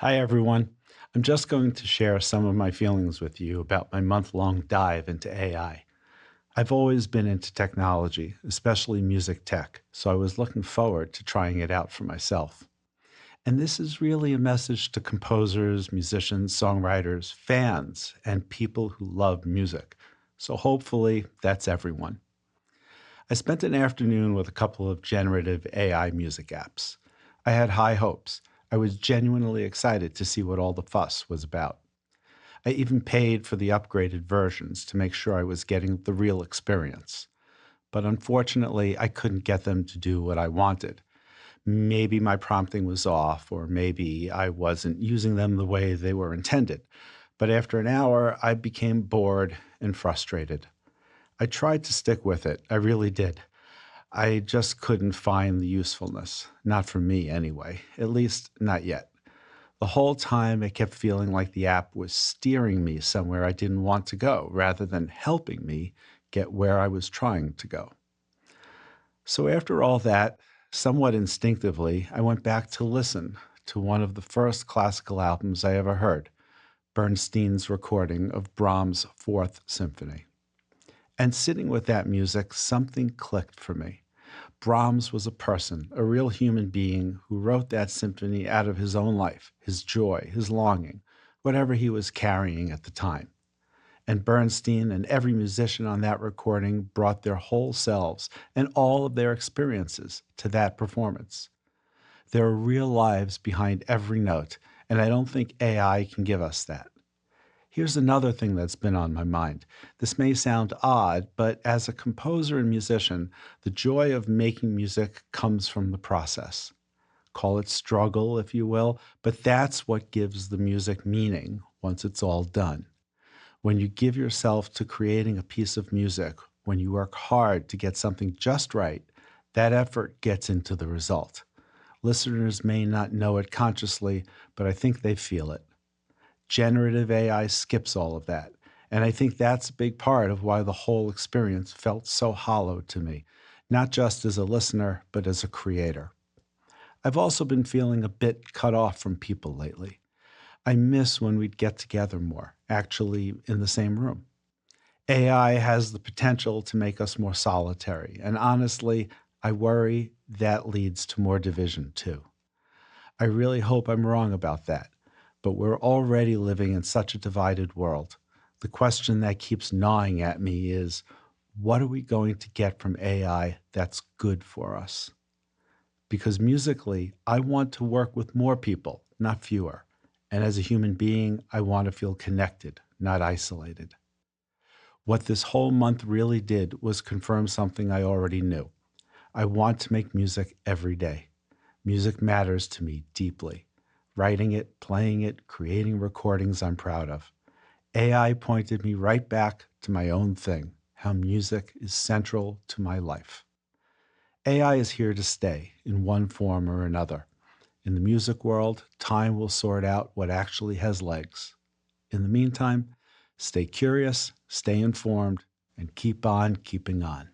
Hi, everyone. I'm just going to share some of my feelings with you about my month-long dive into AI. I've always been into technology, especially music tech, so I was looking forward to trying it out for myself. And this is really a message to composers, musicians, songwriters, fans, and people who love music. So hopefully that's everyone. I spent an afternoon with a couple of generative AI music apps. I had high hopes. I was genuinely excited to see what all the fuss was about. I even paid for the upgraded versions to make sure I was getting the real experience. But unfortunately, I couldn't get them to do what I wanted. Maybe my prompting was off, or maybe I wasn't using them the way they were intended. But after an hour, I became bored and frustrated. I tried to stick with it. I really did. I just couldn't find the usefulness. Not for me, anyway. At least, not yet. The whole time, I kept feeling like the app was steering me somewhere I didn't want to go, rather than helping me get where I was trying to go. So, after all that, somewhat instinctively, I went back to listen to one of the first classical albums I ever heard, Bernstein's recording of Brahms' Fourth Symphony. And sitting with that music, something clicked for me. Brahms was a person, a real human being who wrote that symphony out of his own life, his joy, his longing, whatever he was carrying at the time. And Bernstein and every musician on that recording brought their whole selves and all of their experiences to that performance. There are real lives behind every note, and I don't think AI can give us that. Here's another thing that's been on my mind. This may sound odd, but as a composer and musician, the joy of making music comes from the process. Call it struggle, if you will, but that's what gives the music meaning once it's all done. When you give yourself to creating a piece of music, when you work hard to get something just right, that effort gets into the result. Listeners may not know it consciously, but I think they feel it. Generative AI skips all of that. And I think that's a big part of why the whole experience felt so hollow to me, not just as a listener, but as a creator. I've also been feeling a bit cut off from people lately. I miss when we'd get together more, actually in the same room. AI has the potential to make us more solitary, and honestly, I worry that leads to more division too. I really hope I'm wrong about that, but we're already living in such a divided world. The question that keeps gnawing at me is, what are we going to get from AI that's good for us? Because musically, I want to work with more people, not fewer. And as a human being, I want to feel connected, not isolated. What this whole month really did was confirm something I already knew. I want to make music every day. Music matters to me deeply. Writing it, playing it, creating recordings I'm proud of. AI pointed me right back to my own thing, how music is central to my life. AI is here to stay in one form or another. In the music world, time will sort out what actually has legs. In the meantime, stay curious, stay informed, and keep on keeping on.